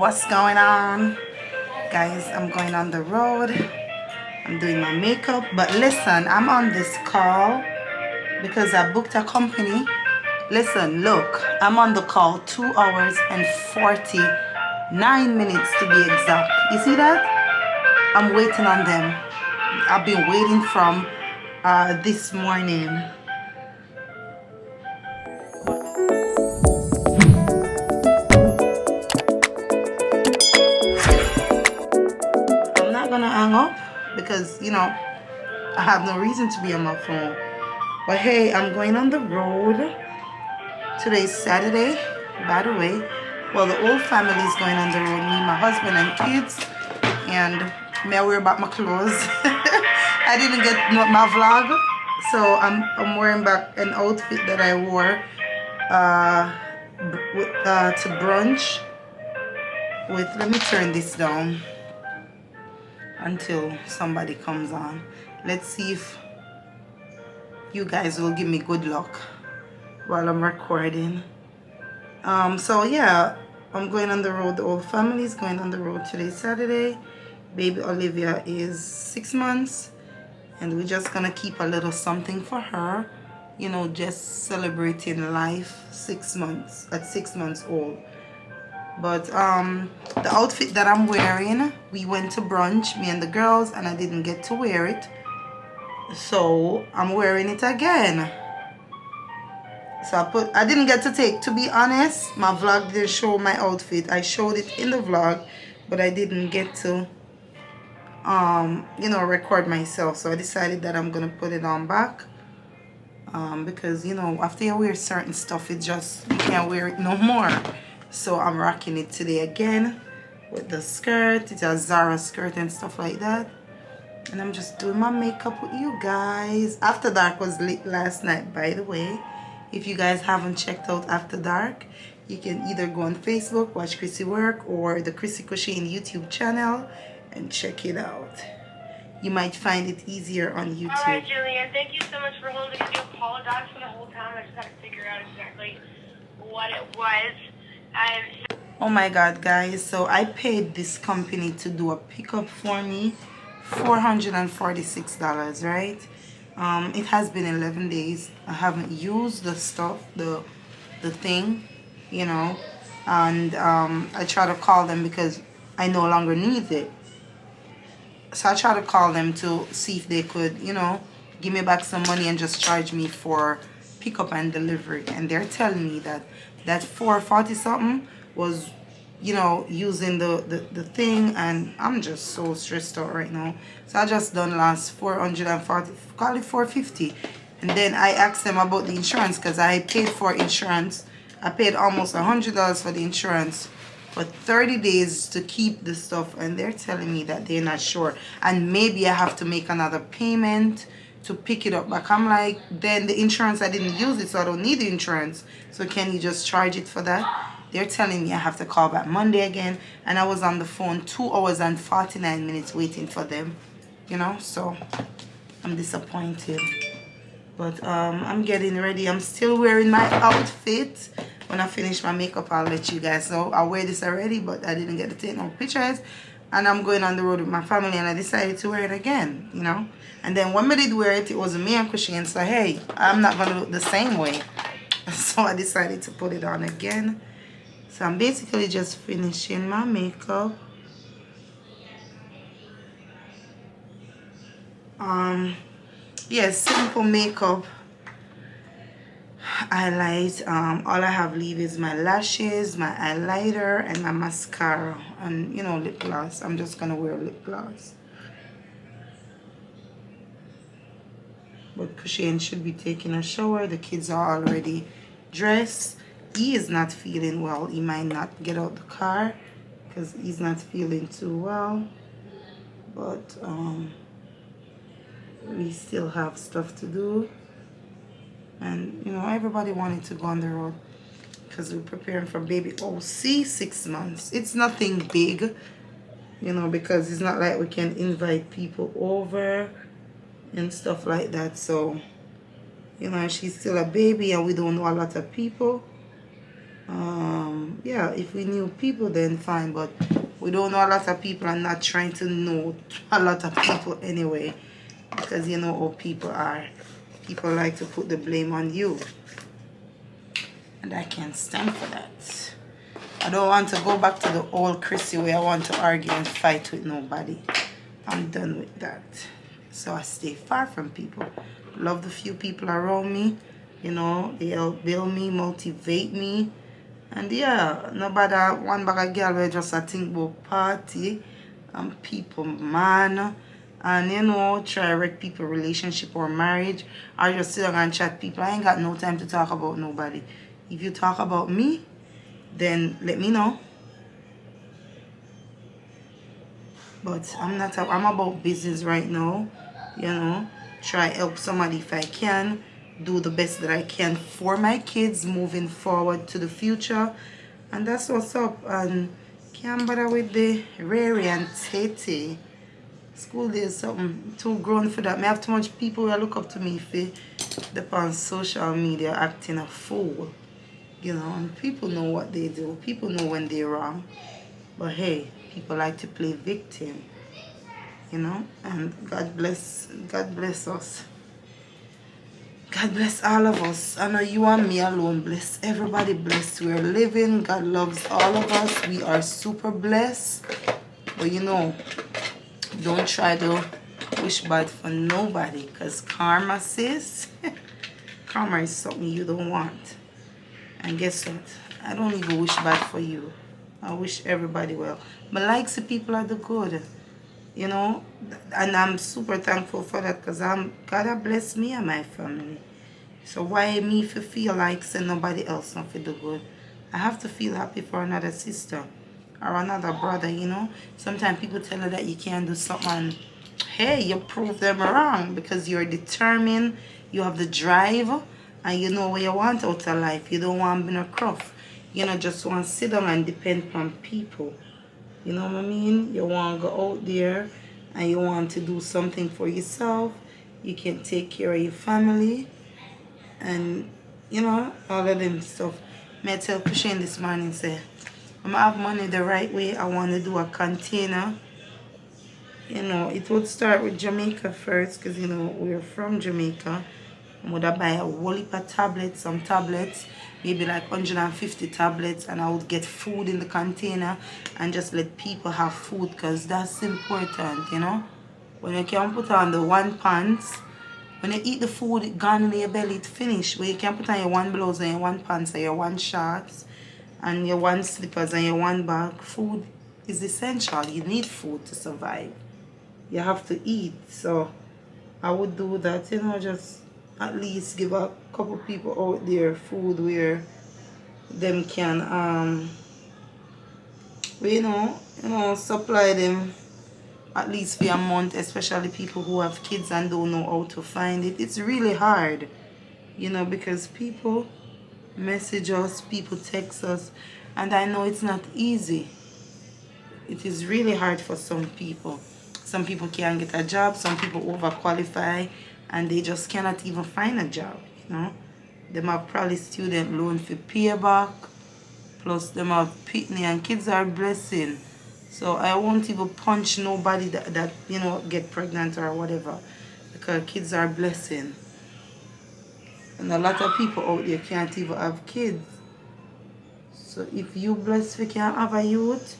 What's going on, guys? I'm going on the road. I'm doing my makeup, but listen, I'm on this call because I booked a company. Listen, look, I'm on the call 2 hours and 49 minutes to be exact. You see that? I'm waiting on them. I've been waiting from this morning. I'm not gonna hang up because, you know, I have no reason to be on my phone. But hey, I'm going on the road. Today's Saturday, by the way. Well, the whole family is going on the road. Me, my husband, and kids. And may I wear back my clothes. I didn't get my vlog, so I'm wearing back an outfit that I wore to brunch. Let me turn this down until somebody comes on. Let's see if you guys will give me good luck while I'm recording. So yeah, I'm going on the road. The whole family is going on the road today, Saturday. Baby Olivia is 6 months, and we're just gonna keep a little something for her, you know, just celebrating life. 6 months at 6 months old. But the outfit that I'm wearing, we went to brunch, me and the girls, and I didn't get to wear it, so I'm wearing it again. So I didn't get to take, to be honest, my vlog didn't show my outfit. I showed it in the vlog, but I didn't get to you know, record myself. So I decided that I'm gonna put it on back because, you know, after you wear certain stuff, it just, you can't wear it no more. So I'm rocking it today again with the skirt. It's a Zara skirt and stuff like that. And I'm just doing my makeup with you guys. After Dark was lit last night, by the way. If you guys haven't checked out After Dark, you can either go on Facebook, watch Crissy Work, or the Crissy Crocheting YouTube channel and check it out. You might find it easier on YouTube. Alright, Jillian, thank you so much for holding. I do apologize for the whole time. I just had to figure out exactly what it was. Oh my god, guys, so I paid this company to do a pickup for me, $446, right? It has been 11 days. I haven't used the stuff, the thing, you know, and I try to call them because I no longer need it. So I try to call them to see if they could, you know, give me back some money and just charge me for pickup and delivery. And they're telling me that $440 something was, you know, using the thing, and I'm just so stressed out right now. So I just done last $440, call it $450. And then I asked them about the insurance because I paid for insurance. I paid almost $100 for the insurance for 30 days to keep the stuff, and they're telling me that they're not sure, and maybe I have to make another payment to pick it up back. I'm like, then the insurance, I didn't use it, so I don't need the insurance, so can you just charge it for that? They're telling me I have to call back Monday again, and I was on the phone 2 hours and 49 minutes waiting for them, you know, so I'm disappointed. But I'm getting ready. I'm still wearing my outfit. When I finish my makeup, I'll let you guys know. I wear this already, but I didn't get to take no pictures. And I'm going on the road with my family, and I decided to wear it again, you know. And then when I did wear it, it was me and Christian. So, hey, I'm not going to look the same way. So I decided to put it on again. So I'm basically just finishing my makeup. Yes, simple makeup. Highlight. All I have leave is my lashes, my highlighter, and my mascara, and, you know, lip gloss. I'm just gonna wear lip gloss. But Kushain should be taking a shower. The kids are already dressed. He is not feeling well. He might not get out the car because he's not feeling too well. But we still have stuff to do. And, you know, everybody wanted to go on the road because we're preparing for baby OC 6 months. It's nothing big, you know, because it's not like we can invite people over and stuff like that. So, you know, she's still a baby and we don't know a lot of people. Yeah, if we knew people, then fine, but we don't know a lot of people and not trying to know a lot of people anyway, because you know how people are. People like to put the blame on you, and I can't stand for that. I don't want to go back to the old Chrissy where I want to argue and fight with nobody. I'm done with that. So I stay far from people. Love the few people around me. You know, they help build me, motivate me. And yeah, nobody, one bag of girl where just I think about party and people, man. And you know, try to wreck people relationship or marriage. Or just sit down and chat people. I ain't got no time to talk about nobody. If you talk about me, then let me know. But I'm about business right now. You know, try help somebody if I can. Do the best that I can for my kids moving forward to the future. And that's what's up. And can't bother with the Rary and Tete. School day is something too grown for that. I have too much people who look up to me if they're on social media acting a fool. You know, and people know what they do. People know when they're wrong. But hey, people like to play victim, you know, and God bless us. God bless all of us. I know you and me alone bless. Everybody blessed. We're living. God loves all of us. We are super blessed. But you know, don't try to wish bad for nobody, because karma says karma is something you don't want. And guess what? I don't even wish bad for you. I wish everybody well. But like the people are the good, you know, and I'm super thankful for that, because God has blessed me and my family. So why me if you feel like say nobody else not for the good? I have to feel happy for another sister or another brother, you know. Sometimes people tell you that you can't do something, and hey, you prove them wrong, because you're determined, you have the drive, and you know where you want out of life. You don't want to be in a cruff. You know, just want to sit down and depend on people. You know what I mean? You want to go out there and you want to do something for yourself. You can take care of your family and, you know, all of them stuff. May I tell Kushin this morning, say, when I have money the right way, I want to do a container. You know, it would start with Jamaica first, because, you know, we're from Jamaica. I would buy a whole heap of tablets, some tablets, maybe like 150 tablets, and I would get food in the container and just let people have food, because that's important, you know. When you can put on the one pants, when you eat the food, it gone in your belly, it finished. Where you can put on your one blouse and your one pants and your one shorts and your one slippers and your one bag. Food is essential. You need food to survive. You have to eat. So I would do that, you know, just at least give a couple people out there food where them can supply them at least for a month, especially people who have kids and don't know how to find it. It's really hard, you know, because people message us, people text us, and I know it's not easy. It is really hard for some people. Some people can't get a job, some people overqualify, and they just cannot even find a job, you know. Them have probably student loan for pay back, plus them have pitney, and kids are blessing. So I won't even punch nobody that you know, get pregnant or whatever, because kids are blessing. And a lot of people out there can't even have kids. So if you blessed we can't have a youth,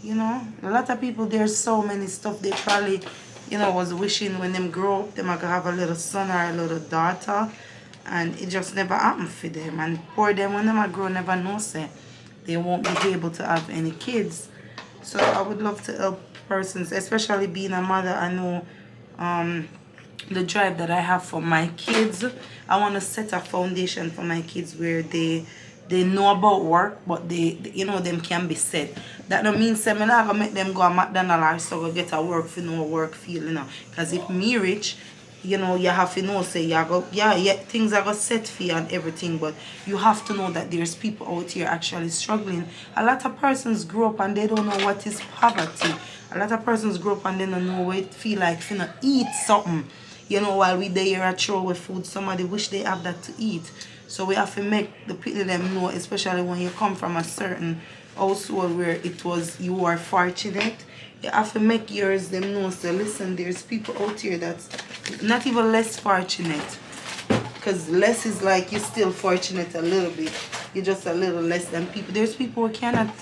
you know, a lot of people, there's so many stuff they probably, you know, was wishing when them grow up, them are gonna have a little son or a little daughter, and it just never happened for them. And poor them, when them are grow, never know say they won't be able to have any kids. So I would love to help persons, especially being a mother. I know the drive that I have for my kids. I want to set a foundation for my kids where they know about work, but they you know, them can be set. That don't mean say me not gonna make them go to McDonald's or so go get a work for no work feel, you know. Because if me rich, you know, you have to know say you go, yeah, things are gonna set for you and everything, but you have to know that there's people out here actually struggling. A lot of persons grow up and they don't know what is poverty. A lot of persons grow up and they don't know what it feel like to eat something. You know, while we there at throw with food, somebody wish they have that to eat. So we have to make the people them know, especially when you come from a certain household where it was you are fortunate. You have to make yours them know. So listen, there's people out here that's not even less fortunate. Because less is like you're still fortunate a little bit. You're just a little less than people. There's people who cannot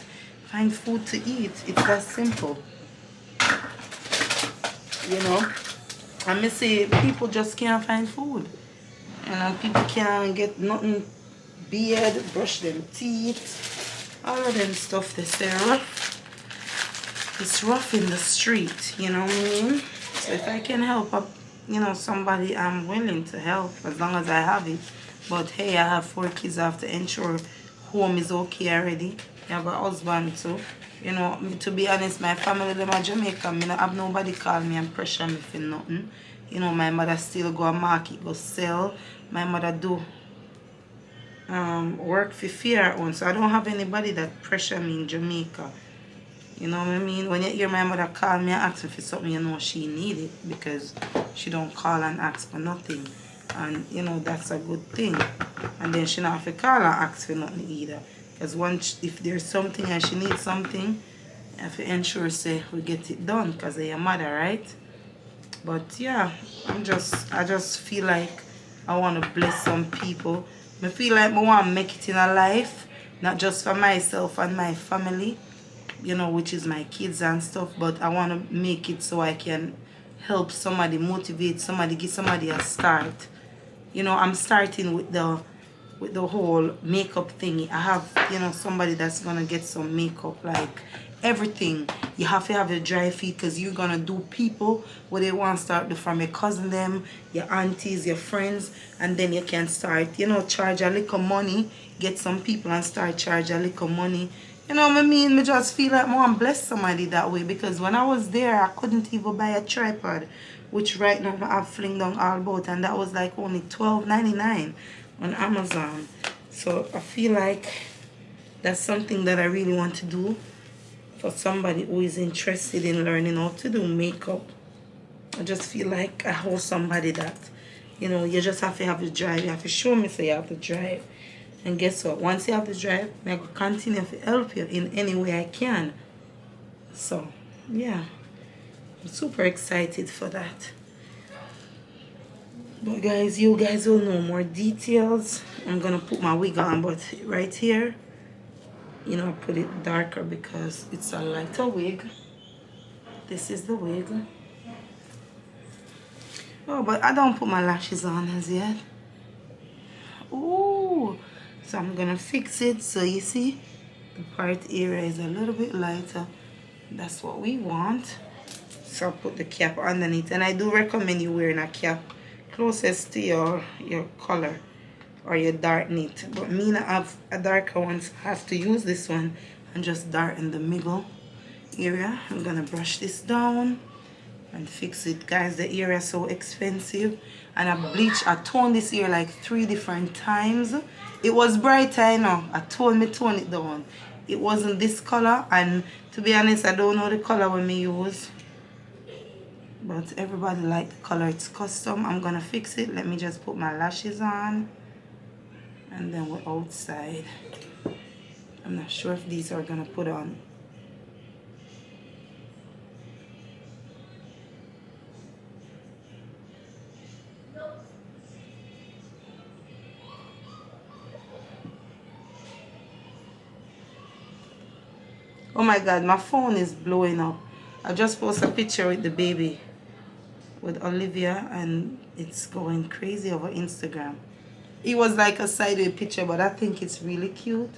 find food to eat. It's that simple. You know? I may say people just can't find food. And people can't get nothing beard, brush them teeth, all of them stuff they say rough. It's rough in the street, you know what I mean? So if I can help up, you know, somebody, I'm willing to help as long as I have it. But hey, I have 4 kids. I have to ensure home is okay already. I have a husband too. You know, to be honest, my family, them are Jamaican. I don't have nobody call me and pressure me for nothing. You know, my mother still go to market, go sell. My mother do work for fear own. So I don't have anybody that pressure me in Jamaica. You know what I mean? When you hear my mother call me and ask me for something, you know she need it, because she don't call and ask for nothing. And you know that's a good thing. And then she not have to call and ask for nothing either. Because once if there's something and she needs something, I have to ensure say we get it done because of your mother, right? But yeah, I just feel like I want to bless some people. I feel like I want to make it in a life, not just for myself and my family, you know, which is my kids and stuff, but I want to make it so I can help somebody, motivate somebody, give somebody a start. You know, I'm starting with the whole makeup thingy. I have, you know, somebody that's gonna get some makeup, like everything. You have to have a dry feet because you're gonna do people where they want to start from your cousin them, your aunties, your friends, and then you can start, you know, charge a little money, get some people and start charge a little money. You know what I mean? I just feel like I want to bless somebody that way, because when I was there, I couldn't even buy a tripod, which right now I have fling down all about, and that was like only $12.99 on Amazon. So I feel like that's something that I really want to do for somebody who is interested in learning how to do makeup. I just feel like I hold somebody that, you know, you just have to have the drive. You have to show me so you have the drive. And guess what? Once you have the drive, I will continue to help you in any way I can. So, yeah. I'm super excited for that. But guys, you guys will know more details. I'm going to put my wig on, but right here, you know, I put it darker because it's a lighter wig. This is the wig. Oh, but I don't put my lashes on as yet. Ooh. So I'm gonna fix it so you see the part area is a little bit lighter. That's what we want. So I'll put the cap underneath, and I do recommend you wearing a cap closest to your color or your dark knit. But me not have a darker one, so I have to use this one and just darken the middle area. I'm gonna brush this down and fix it. Guys, the area is so expensive, and I toned this ear like 3 different times. It was bright, I know. I tone it down. It wasn't this color, and to be honest, I don't know the color when me use, but everybody like the color. It's custom. I'm gonna fix it. Let me just put my lashes on, and then we're outside. I'm not sure if these are gonna put on. Oh my god, my phone is blowing up. I just posted a picture with the baby, with Olivia, and it's going crazy over Instagram. It was like a sideways picture, but I think it's really cute.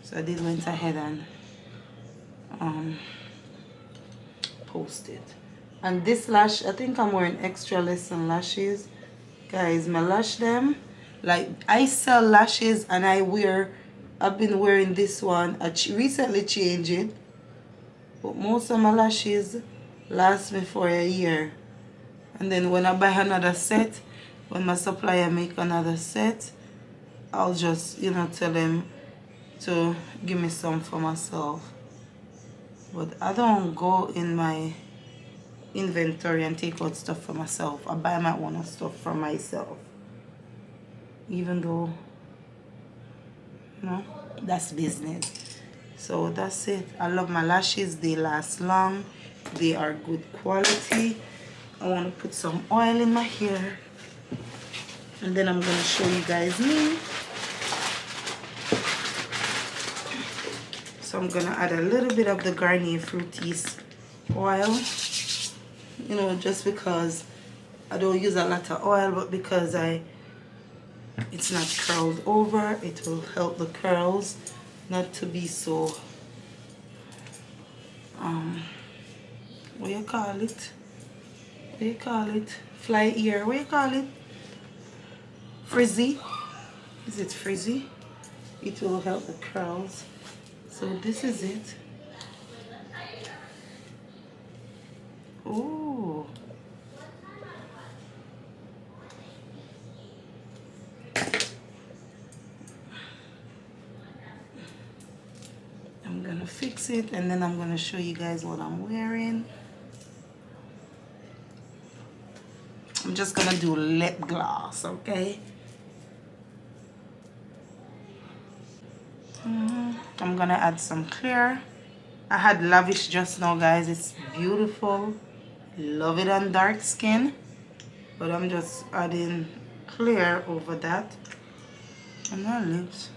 So I did went ahead and post it. And this lash, I think I'm wearing extra lesson lashes. Guys, my lash them, like I sell lashes and I've been wearing this one. I recently changed it, but most of my lashes last me for a year. And then when I buy another set, when my supplier make another set, I'll just, you know, tell them to give me some for myself. But I don't go in my inventory and take out stuff for myself. I buy my own stuff for myself, even though, you know, that's business. So that's it. I love my lashes. They last long. They are good quality. I want to put some oil in my hair, and then I'm going to show you guys me. So I'm going to add a little bit of the Garnier Fructis oil, you know, just because I don't use a lot of oil, but because it's not curled over, it will help the curls not to be so what you call it? What you call it? Fly ear. What you call it? Frizzy. Is it frizzy? It will help the curls. So this is it. Ooh. I'm gonna fix it, and then I'm gonna show you guys what I'm wearing. I'm just gonna do lip gloss, okay? I'm gonna add some clear. I had Lavish just now, guys. It's beautiful. Love it on dark skin, but I'm just adding clear over that on my lips.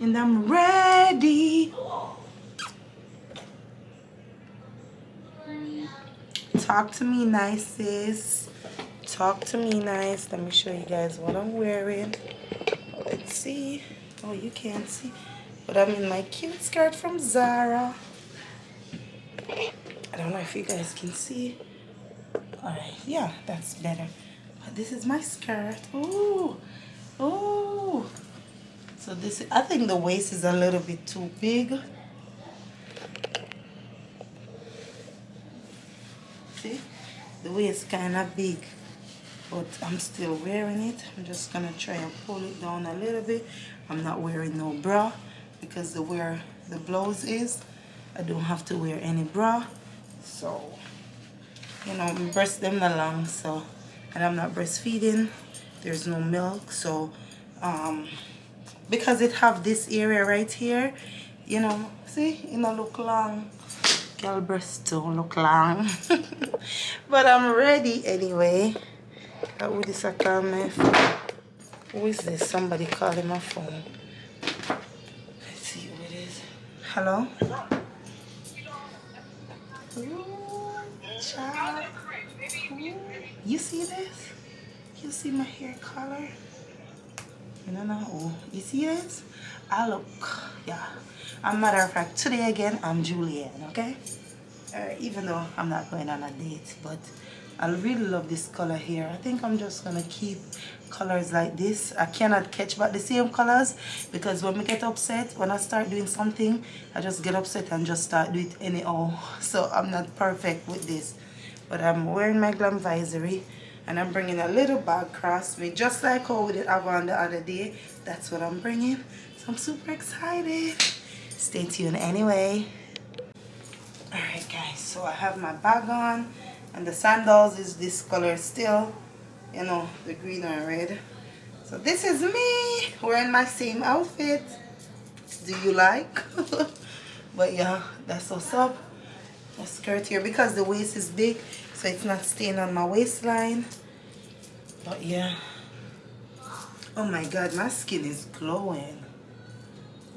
And I'm ready. Talk to me nice, sis. Talk to me nice. Let me show you guys what I'm wearing. Let's see. Oh, you can't see, but I'm in my cute skirt from Zara. I don't know if you guys can see. Alright, yeah, that's better. But this is my skirt. Ooh, ooh. So this, I think the waist is a little bit too big. See, the waist kind of big, but I'm still wearing it. I'm just gonna try and pull it down a little bit. I'm not wearing no bra because the where the blouse is, I don't have to wear any bra. So, you know, my breasts them not long, so, and I'm not breastfeeding. There's no milk, so because it have this area right here, you know, see, it don't look long. Girl breasts don't look long. But I'm ready anyway. Who this I call my phone? Who is this? Somebody calling my phone. Let's see who it is. Hello? Ooh, child. Ooh. You see this? You see my hair color? You don't know. Oh, you see this? I look, yeah. As a matter of fact, today again, I'm Julianne, okay? Even though I'm not going on a date, but I really love this color here. I think I'm just gonna keep colors like this. I cannot catch back the same colors because when I get upset, when I start doing something, I just get upset and just start doing it anyhow. So I'm not perfect with this. But I'm wearing my glam visory and I'm bringing a little bag across me, just like how we did have on the other day. That's what I'm bringing. So I'm super excited. Stay tuned anyway. Alright guys, so I have my bag on and the sandals is this color still, you know, the green and red. So this is me wearing my same outfit. Do you like? But yeah, that's what's up. A skirt here because the waist is big, so it's not staying on my waistline. But yeah, oh my god, my skin is glowing.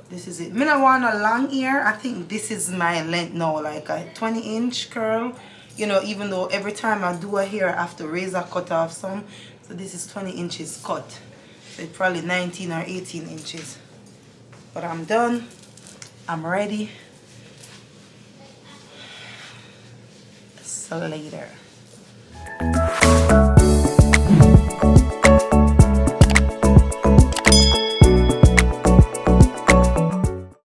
This is it. Me not want a long ear. I think this is my length now, like a 20-inch curl. You know, even though every time I do a hair, I have to razor cut off some. So this is 20 inches cut. So it's probably 19 or 18 inches. But I'm done. I'm ready. See you later.